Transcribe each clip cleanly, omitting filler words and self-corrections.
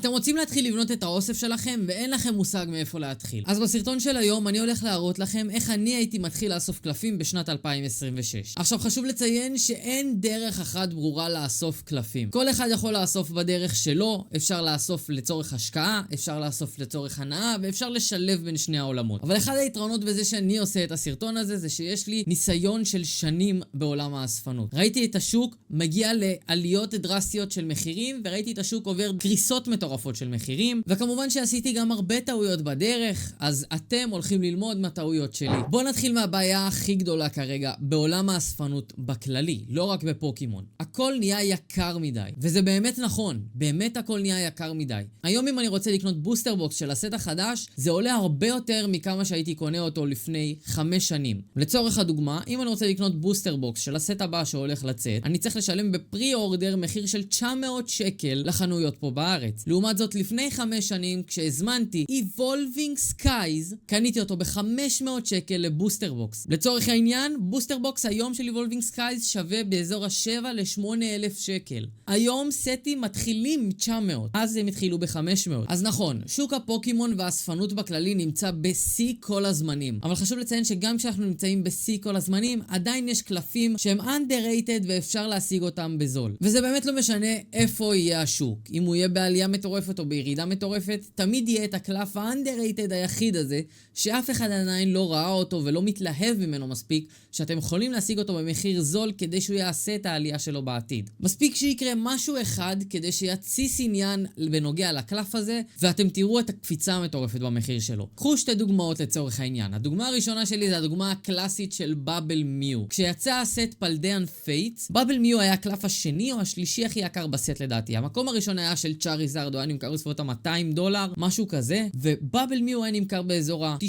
אתם רוצים להתחיל לבנות את האוסף שלכם ואין לכם מושג מאיפה להתחיל. אז בסרטון של היום אני הולך להראות לכם איך אני הייתי מתחיל לאסוף קלפים בשנת 2026. עכשיו חשוב לציין שאין דרך אחת ברורה לאסוף קלפים. כל אחד יכול לאסוף בדרך שלו, אפשר לאסוף לצורך השקעה, אפשר לאסוף לצורך הנאה ואפשר לשלב בין שני העולמות. אבל אחד היתרונות בזה שאני עושה את הסרטון הזה זה שיש לי ניסיון של שנים בעולם האספנות. ראיתי את השוק מגיע לעליות דרסטיות של מחירים וראיתי את השוק עובר קריסות מטורפות של מחירים, וכמובן שעשיתי גם הרבה טעויות בדרך, אז אתם הולכים ללמוד מהטעויות שלי. בואו נתחיל מהבעיה הכי גדולה כרגע בעולם האספנות בכללי, לא רק בפוקימון. הכל נהיה יקר מדי, וזה באמת נכון, באמת הכל נהיה יקר מדי. היום אם אני רוצה לקנות בוסטר בוקס של הסט החדש, זה עולה הרבה יותר מכמה שהייתי קונה אותו לפני 5 שנים. לצורך הדוגמה, אם אני רוצה לקנות בוסטר בוקס של הסט הבא שהולך לצאת, אני צריך לשלם בפרי אורדר מחיר של 900 שקל לחנויות פה בארץ. לעומת זאת, לפני 5 שנים, כשהזמנתי Evolving Skies, קניתי אותו ב-500 שקל לבוסטר בוקס. לצורך העניין, בוסטר בוקס היום של Evolving Skies שווה באזור ה-7 ל-8,000 שקל. היום סטים מתחילים מ-900, אז הם התחילו ב-500. אז נכון, שוק הפוקימון והאספנות בכללי נמצא בשיא כל הזמנים. אבל חשוב לציין שגם כשאנחנו נמצאים בשיא כל הזמנים, עדיין יש קלפים שהם underrated ואפשר להשיג אותם בזול. וזה באמת לא משנה איפה יהיה השוק. אם הוא יהיה בעלייה מטורפת או בירידה מטורפת, תמיד יהיה את הקלף ה-underrated היחיד הזה, שאף אחד עדיין לא ראה אותו ולא מתלהב ממנו מספיק, שאתם יכולים להשיג אותו במחיר זול כדי שהוא יעשה את העלייה שלו בעתיד. מספיק שיקרה משהו אחד כדי שיציס עניין בנוגע לקלף הזה, ואתם תראו את הקפיצה המטורפת במחיר שלו. קחו 2 דוגמאות לצורך העניין. הדוגמה הראשונה שלי זה הדוגמה הקלאסית של בבל מיו. כשיצא הסט פלדיאן פייטס, בבל מיו היה הקלף השני או השלישי הכי יקר בסט לדעתי. המקום הראשון היה של צ'אריזארד, הוא היה נמכר בסביבות $200, משהו כזה, ובבל מיו היה נמכר באזור $90,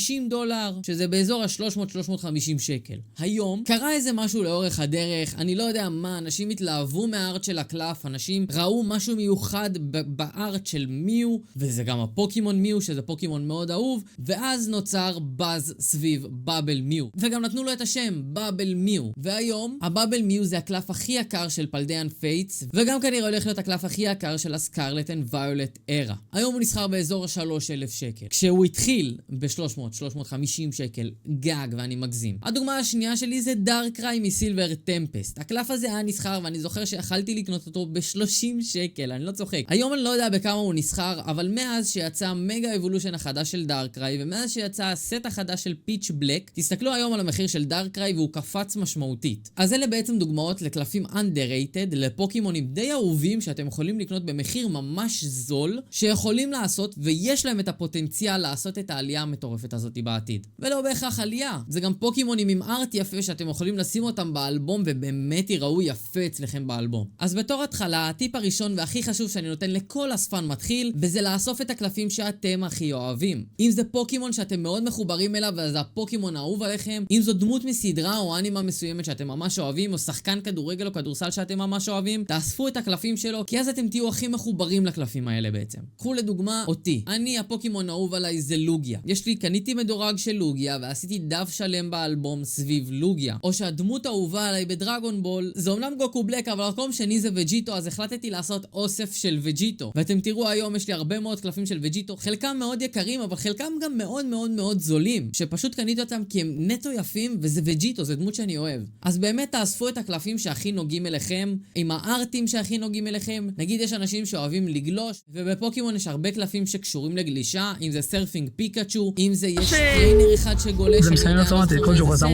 שזה באזור ה-300-350 שקל. היום קרה איזה משהו לאורך הדרך, אני לא יודע מה, אנשים התלהבו מהארט של הקלף, אנשים ראו משהו מיוחד בארט של מיו, וזה גם הפוקימון מיו, שזה פוקימון מאוד אהוב, ואז נוצר באז סביב בבל מיו, וגם נתנו לו את השם, בבל מיו. והיום, הבבל מיו זה הקלף הכי יקר של פלדיאן פייטס, וגם כנראה הולך להיות הקלף הכי יקר של הסקרלט אנד ויולט ארה. היום הוא נסחר באזור ה-3,000 שקל. כשהוא התחיל ב-300-350 שקל גג, ואני מגזים. הדוגמה השנייה שלי זה דארקריי מסילבר טמפסט. הקלף הזה היה נסחר, ואני זוכר שיכלתי לקנות אותו ב-30 שקל, אני לא צוחק. היום אני לא יודע בכמה הוא נסחר, אבל מאז שיצא מגה אבולושן החדש של דארקריי, ומאז שיצא הסט החדש של פיץ' בלק, תסתכלו היום על המחיר של דארקריי והוא קפץ משמעותית. אז אלה בעצם דוגמאות לקלפים underrated, לפוקימונים די אהובים שאתם יכולים לקנות במחיר ממש זול, שיכולים לעשות ויש להם את הפוטנציאל לעשות את העלייה המטורפת הזאת בעתיד. ולא בהכרח עלייה, זה גם פוקימונים עם ארט יפה שאתם יכולים לשים אותם באלבום ובאמת ייראו יפה אצלכם באלבום. אז בתור התחלה, הטיפ הראשון והכי חשוב שאני נותן לכל אספן מתחיל, וזה לאסוף את הקלפים שאתם הכי אוהבים. אם זה פוקימון שאתם מאוד מחוברים אליו וזה הפוקימון האהוב עליכם, אם זו דמות מסדרה או אנימה מסוימת שאתם ממש אוהבים, או שחקן כדורגל או כדורסל שאתם ממש אוהבים, תאספו את הקלפים שלו, כי אז אתם תהיו הכי מחוברים לקלפים האלה בעצם. קחו לדוגמה אותי. אני, הפוקימון האהוב עליי זה לוגיה. קניתי מדורג של לוגיה ועשיתי דף שלם באלבום סביב לוגיה. או שהדמות האהובה עליי בדרגון בול זה אומנם גוקו בלק, אבל מקום שני זה וג'יטו, אז החלטתי לעשות אוסף של וג'יטו. ואתם תראו היום יש לי הרבה מאוד קלפים של וג'יטו, חלקם מאוד יקרים, אבל חלקם גם מאוד מאוד מאוד זולים, שפשוט קניתי אותם כי הם נטו יפים, וזה וג'יטו, זה דמות שאני אוהב. אז באמת תאספו את הקלפים שהכי נוגעים אליכם, עם הארטים שהכי נוגעים אליכם. נגיד יש אנשים שאוהבים לגלוש, ובפוקימון יש הרבה קלפים שקשורים לגלישה, אם זה סרפינג פיקאצ'ו, אם זה יש טריינר אחד שגולש,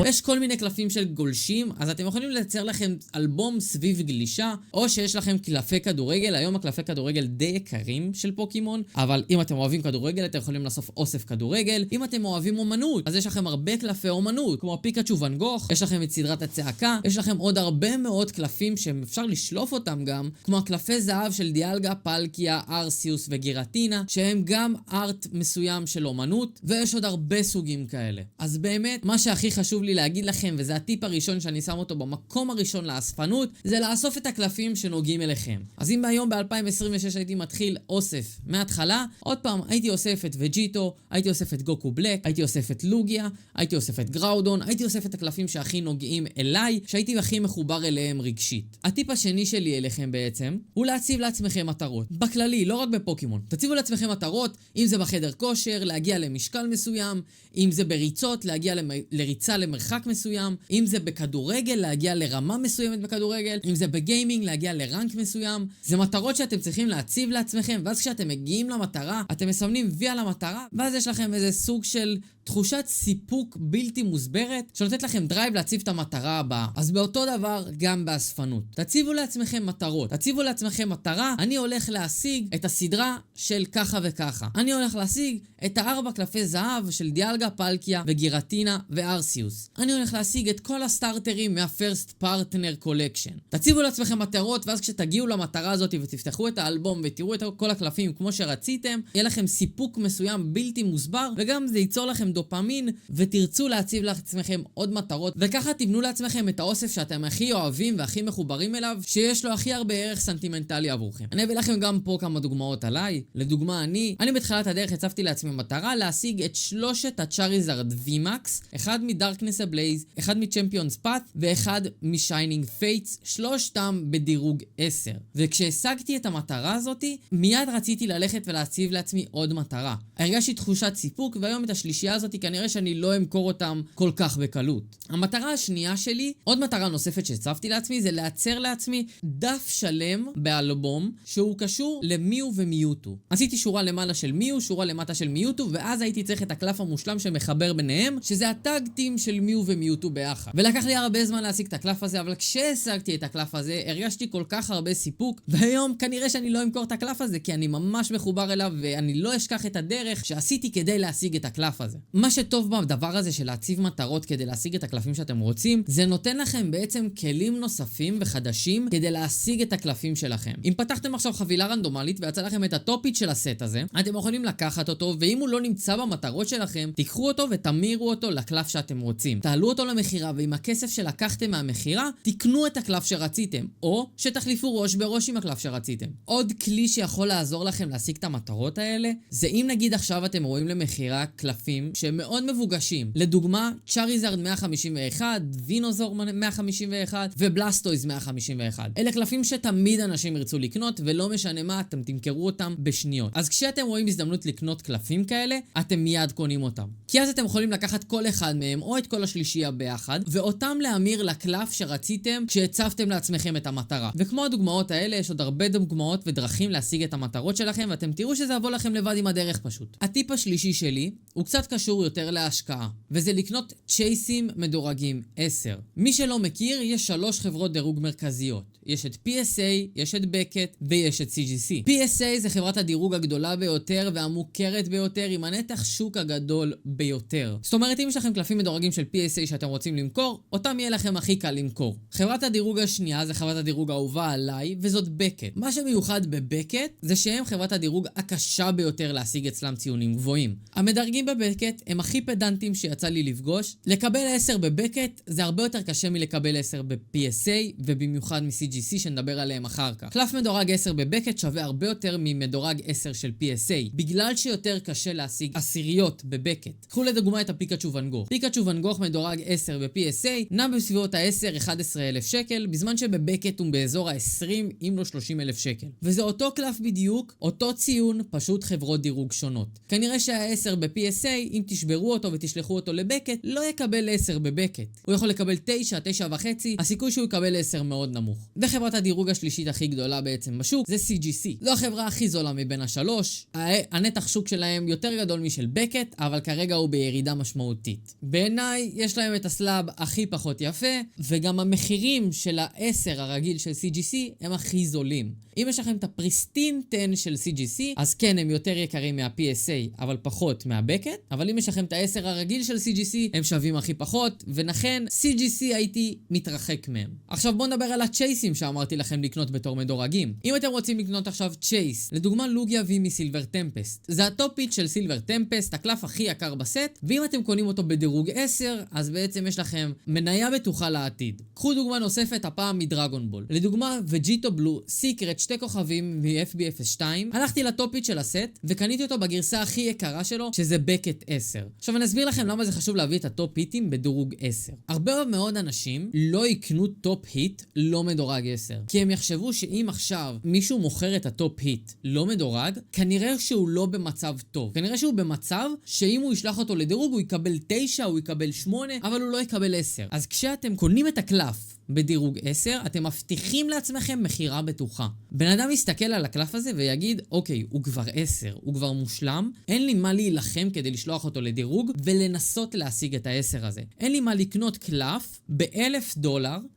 יש כל מיני קלפים של גולשים, אז אתם יכולים לייצר לכם אלבום סביב גלישה, או שיש לכם קלפי כדורגל. היום הקלפי כדורגל די יקרים של פוקימון, אבל אם אתם אוהבים כדורגל אתם יכולים לאסוף אוסף כדורגל. אם אתם אוהבים אומנות, אז יש לכם הרבה קלפי אומנות, כמו פיקאצ'ו ואן גוך, יש לכם את סדרת הצעקה, יש לכם עוד הרבה מאוד קלפים שאפשר לשלוף אותם גם, כמו הקלפי זהב של דיאלגה, פלקיה, ארסיוס וגירטינה, שהם גם ארט מסוים של אומנות, ויש עוד הרבה סוגים כאלה. אז באמת, מה שהכי חשוב לי להגיד לכם, וזה הטיפ הראשון שאני שם אותו במקום הראשון לאספנות, זה לאסוף את הקלפים שנוגעים אליכם. אז אם היום ב-2026 הייתי מתחיל אוסף מההתחלה, עוד פעם הייתי אוסף את וג'יטו, הייתי אוסף את גוקו בלק, הייתי אוסף את לוגיה, הייתי אוסף את גראודון, הייתי אוסף את הקלפים שהכי נוגעים אליי, שהייתי הכי מחובר אליהם רגשית. הטיפ השני שלי אליכם בעצם, הוא להציב לעצמכם מטרות. בכללי, לא רק בפוקימון. תציבו לעצמכם מטרות, אם זה בחדר כושר, להגיע למשקל מסוים, אם זה בריצות, להגיע לריצה למרחק מסוים, אם זה בכדורגל, להגיע לרמה מסוימת בכדורגל, אם זה בגיימינג, להגיע לרנק מסוים. זה מטרות שאתם צריכים להציב לעצמכם, ואז כשאתם מגיעים למטרה, אתם מסמנים וי על המטרה, ואז יש לכם איזה סוג של תחושת סיפוק בלתי מוסברת שנותנת לכם דרייב להציב את המטרה הבאה. אז באותו דבר גם באספנות. תציבו לעצמכם מטרות. תציבו לעצמכם מטרה, אני הולך להשיג את הסדרה של ככה וככה. אני הולך להשיג את 4 קלפי זהב של דיאלגה, פלקיה וגירטינה וארסיוס. אני הולך להשיג את כל הסטארטרים מהפרסט פרטנר קולקשן. תציבו לעצמכם מטרות, ואז כשתגיעו למטרה הזאת ותפתחו את האלבום ותראו את כל הקלפים כמו שרציתם, יהיה לכם סיפוק מסוים בלתי מוסבר, וגם זה ייצור לכם דופמין ותרצו להציב לעצמכם עוד מטרות, וככה תבנו לעצמכם את האוסף שאתם הכי אוהבים והכי מחוברים אליו, שיש לו הכי הרבה ערך סנטימנטלי עבורכם. אני אביא לכם גם פה כמה דוגמאות עליי. לדוגמה, אני בתחילת הדרך הצבתי לעצמי מטרה להשיג את 3 הצ'אריזרד VMAX, אחד מדארקנס הבלייז, אחד מצ'מפיונס פאט ואחד משיינינג פייטס, 3 בדירוג 10. וכשהשגתי את המטרה הזאתי, מיד רציתי ללכת ולהציב לעצמי עוד מטרה. הרגשתי תחושת סיפוק, והיום את השלישייה הזאתי כנראה שאני לא אמכור אותם כל כך בקלות. המטרה השנייה שלי, עוד מטרה נוספת שהצבתי לעצמי, זה לייצר לעצמי דף שלם באלבום שהוא קשור למיו ומיוטו. עשיתי שורה למעלה של מיו, שורה למטה של מיוטו, ואז הייתי צריך את הקלף המושלם שמחבר ביניהם, שזה הטאג טים של מיו ומיוטו ביחד. ולקח לי הרבה זמן להשיג את הקלף הזה, אבל כשהשגתי את הקלף הזה, הרגשתי כל כך הרבה סיפוק, והיום כנראה שאני לא אמכור את הקלף הזה, כי אני ממש מחובר אליו, ואני לא אשכח את הדרך שעשיתי כדי להשיג את הקלף הזה. מה שטוב בדבר הזה של להציב מטרות כדי להשיג את הקלפים שאתם רוצים, זה נותן לכם בעצם כלים נוספים וחדשים כדי להשיג את הקלפים שלכם. אם פתחתם עכשיו חבילה רנדומלית ויצא לכם את הטופית של הסט הזה, אתם יכולים לקחת אותו, ואם הוא לא נמצא במטרות שלכם, תיקחו אותו ותמירו אותו לקלף שאתם רוצים. תעלו אותו למחירה, ועם הכסף שלקחתם מהמחירה, תקנו את הקלף שרציתם, או שתחליפו ראש בראש עם הקלף שרציתם. עוד כלי שיכול לעזור לכם להשיג את המטרות האלה, זה אם נגיד עכשיו אתם רואים למחירה קלפים שהם מאוד מבוגשים. לדוגמה, צ'אריזרד 151, וינוזור 151 ובלסטויז 151. אלה קלפים שתמיד אנשים ירצו לקנות, ולא משנה מה, אתם תמכרו אותם בשניות. אז כשאתם רואים הזדמנות לקנות קלפים כאלה, אתם מיד קונים אותם. כי אז אתם יכולים לקחת כל אחד מהם, או את כל השלישייה ביחד, ואותם להמיר לקלף שרציתם כשהצבתם לעצמכם את המטרה. וכמו הדוגמאות האלה, יש עוד הרבה דוגמאות ודרכים להשיג את המטרות שלכם, ואתם תראו שזה יבוא לכם לבד עם הדרך פשוט. הטיפ השלישי שלי הוא קצת קשור יותר להשקעה, וזה לקנות צ'ייסים מדורגים 10. מי שלא מכיר, יש 3 חברות דירוג מרכזיות. יש את PSA, יש את בקט ויש את CGC. PSA זה חברת הדירוג הגדולה ביותר והמוכרת ביותר עם הנתח שוק הגדול ביותר. זאת אומרת, אם יש לכם קלפים מדורגים של PSA שאתם רוצים למכור, אותם יהיה לכם הכי קל למכור. חברת הדירוג השנייה זה חברת הדירוג האהובה עליי, וזאת בקט. מה שמיוחד בבקט זה שהם חברת הדירוג הקשה ביותר להשיג אצלם ציונים גבוהים. המדרגים בבקט הם הכי פדנטים שיצא לי לפגוש. לקבל 10 בבקט זה הרבה יותר קשה מלקבל 10 ב-PSA, ובמיוחד מ-CGC שנדבר עליהם אחר כך. קלף מדורג 10 בבקט שווה הרבה יותר ממדורג 10 של PSA, בגלל שיותר קשה להשיג עשיריות בבקט. קחו לדוגמה את הפיקאצ'ו ואן גוך. פיקאצ'ו ואן גוך מדורג 10 ב-PSA נע בסביבות ה-10-11 אלף שקל, בזמן שבבקט הוא באזור ה-20 אם לא 30 אלף שקל. וזה אותו קלף בדיוק, אותו ציון, פשוט חברות דירוג שונות. כנראה שה-10 ב-PSA, אם תשברו אותו ותשלחו אותו לבקט, לא יקבל 10 בבקט. הוא יכול לקבל 9, 9.5, הסיכוי שהוא יקבל 10 מאוד נמוך. וחברת הדירוג השלישית הכי גדולה בעצם בשוק זה CGC. זו החברה הכי זולה מבין השלוש. הנתח שוק שלהם יותר גדול משל בקט, אבל כרגע הוא בירידה משמעותית. בעיניי יש להם את הסלאב הכי פחות יפה, וגם המחירים של ה-10 הרגיל של CGC הם הכי זולים. אם יש לכם את הפריסטין 10 של CGC, אז כן, הם יותר יקרים מה-PSA, אבל פחות מהבקט. אבל אם יש לכם את ה-10 הרגיל של CGC, הם שווים הכי פחות, ולכן CGC הייתי מתרחק מהם. עכשיו בואו נדבר על הצ'ייסים שאמרתי לכם לקנות בתור מדורגים. אם אתם רוצים לקנות עכשיו צ'ייס, לדוגמה לוגיה וי מסילבר טמפסט. זה הטופית של סילבר טמפסט, הקלף הכי יקר בסט, ואם אתם קונים אותו בדירוג 10, אז בעצם יש לכם מניה בטוחה לעתיד. קחו דוגמה נוספת, הפעם מדרגון בול. לדוגמה, וג'יטו בלו, סיקרט 2 כוכבים מ-FB02, הלכתי לטופית של הסט, וקניתי אותו בגרסה הכי יקרה שלו, שזה בקט 10. עכשיו אני אסביר לכם למה זה חשוב להביא את הטופ היטים בדירוג 10. הרבה מאוד אנשים לא יקנו טופ היט לא מדורג 10. כי הם יחשבו שאם עכשיו מישהו מוכר את הטופ טופ היט, לא מדורג, כנראה שהוא לא במצב טוב. כנראה שהוא במצב שאם הוא ישלח אותו לדירוג הוא יקבל 9, הוא יקבל 8, אבל הוא לא יקבל 10. אז כשאתם קונים את הקלף בדירוג 10, אתם מבטיחים לעצמכם מחירה בטוחה. בן אדם יסתכל על הקלף הזה ויגיד, אוקיי, הוא כבר 10, הוא כבר מושלם, אין לי מה להילחם כדי לשלוח אותו לדירוג ולנסות להשיג את ה-10 הזה. אין לי מה לקנות קלף ב$1,000,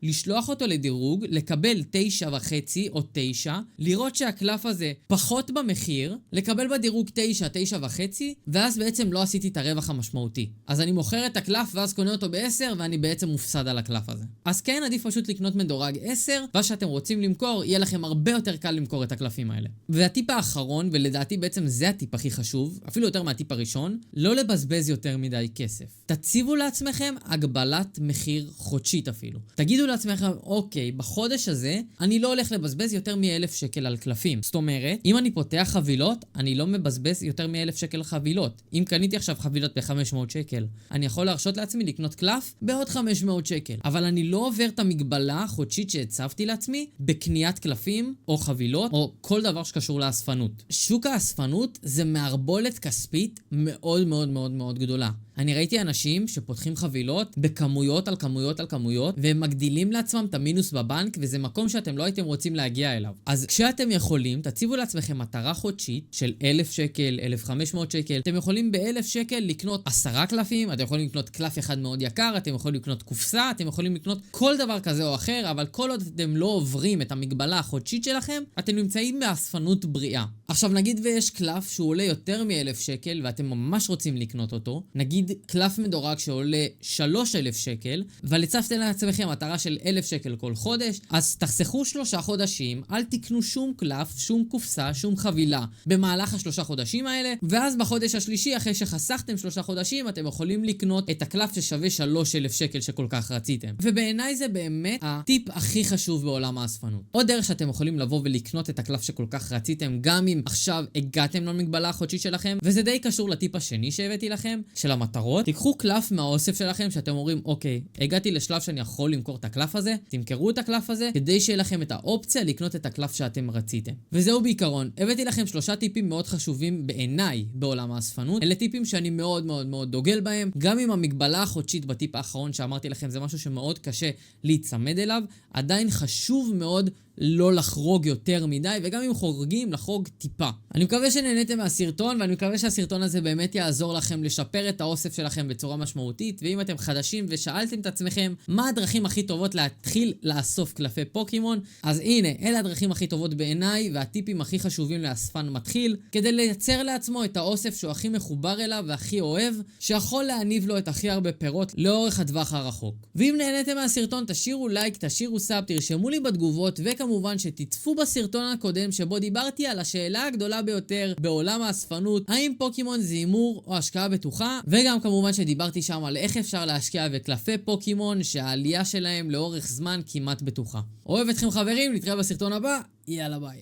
לשלוח אותו לדירוג, לקבל 9.5 או 9, לראות שהקלף הזה פחות במחיר, לקבל בדירוג 9, 9.5, ואז בעצם לא עשיתי את הרווח המשמעותי. אז אני מוכר את הקלף ואז קונה אותו ב-10 ואני בעצם מופסד על הקלף הזה. אז כן, עדיף פשוט לקנות מדורג 10, ואז שאתם רוצים למכור, יהיה לכם הרבה יותר קל למכור את הקלפים האלה. והטיפ האחרון, ולדעתי בעצם זה הטיפ הכי חשוב, אפילו יותר מהטיפ הראשון, לא לבזבז יותר מדי כסף. תציבו לעצמכם הגבלת מחיר חודשית אפילו. תגידו לעצמכם, אוקיי, בחודש הזה אני לא הולך לבזבז יותר מ1,000 שקל על קלפים. זאת אומרת, אם אני פותח חבילות, אני לא מבזבז יותר מ1,000 שקל חבילות. אם קניתי עכשיו חבילות ב500 שקל, אני יכול להרשות לעצמי לקנות קלף בעוד 500 שקל. אבל אני לא עובר את המגבלה החודשית שהצבתי לעצמי בקניית קלפים או חבילות או כל דבר שקשור לאספנות. שוק האספנות זה מערבולת כספית מאוד מאוד מאוד מאוד גדולה. אני ראיתי אנשים שפותחים חבילות בכמויות על כמויות על כמויות והם מגדילים לעצמם את המינוס בבנק, וזה מקום שאתם לא הייתם רוצים להגיע אליו. אז כשאתם יכולים, תציבו לעצמכם מטרה חודשית של 1,000 שקל, 1,500 שקל. אתם יכולים ב1,000 שקל לקנות 10 קלפים, אתם יכולים לקנות קלף אחד מאוד יקר, אתם יכולים לקנות קופסה, אתם יכולים לקנות כל דבר כזה או אחר, אבל כל עוד אתם לא עוברים את המגבלה החודשית שלכם, אתם נמצאים באספנות בריאה. עכשיו נגיד ויש קלף שהוא עולה יותר מ1,000 שקל ואתם ממש רוצים לקנות אותו, נגיד קלף מדורג שעולה 3,000 שקל, אבל הצבתם לעצמכם מטרה של 1,000 שקל כל חודש, אז תחסכו 3 חודשים, אל תקנו שום קלף, שום קופסה, שום חבילה במהלך ה3 חודשים האלה, ואז בחודש השלישי, אחרי שחסכתם 3 חודשים, אתם יכולים לקנות את הקלף ששווה 3,000 שקל שכל כך רציתם. ובעיניי זה באמת הטיפ הכי חשוב בעולם האספנות. עוד דרך שאתם יכולים לבוא ולקנות את הקלף שכל כך רציתם, גם אם עכשיו הגעתם למגבלה החודשית שלכם, וזה די קשור לטיפ השני שהבאתי לכם, של המטרות. תיקחו קלף מהאוסף שלכם שאתם אומרים, אוקיי, הגעתי לשלב שאני יכול למכור את הקלף הזה, תמכרו את הקלף הזה, כדי שיהיה לכם את האופציה לקנות את הקלף שאתם רציתם. וזהו בעיקרון. הבאתי לכם 3 טיפים מאוד חשובים בעיניי בעולם האספנות. אלה טיפים שאני מאוד מאוד מאוד דוגל בהם. גם אם המגבלה החודשית בטיפ האחרון שאמרתי לכם זה משהו שמאוד קשה להצמד אליו, עדיין חשוב מאוד לא לחרוג יותר מדי, וגם אם חורגים, לחרוג טיפה. אני מקווה שנהניתם מהסרטון, ואני מקווה שהסרטון הזה באמת יעזור לכם לשפר את האוסף שלכם בצורה משמעותית, ואם אתם חדשים ושאלתם את עצמכם מה הדרכים הכי טובות להתחיל לאסוף קלפי פוקימון, אז הנה, אלה הדרכים הכי טובות בעיניי, והטיפים הכי חשובים לאספן מתחיל, כדי לייצר לעצמו את האוסף שהוא הכי מחובר אליו והכי אוהב, שיכול להניב לו את הכי הרבה פירות לאורך הטווח הרחוק. ואם נהניתם מהסרטון, תשאירו לייק, תשאירו סאב, תרשמו לי בתגובות, וכמובן שתצפו בסרטון הקודם שבו דיברתי על השאלה הגדולה ביותר בעולם האספנות, האם פוקימון זה הימור או השקעה בטוחה, וגם כמובן שדיברתי שם על איך אפשר להשקיע בקלפי פוקימון שהעלייה שלהם לאורך זמן כמעט בטוחה. אוהב אתכם חברים, נתראה בסרטון הבא, יאללה ביי.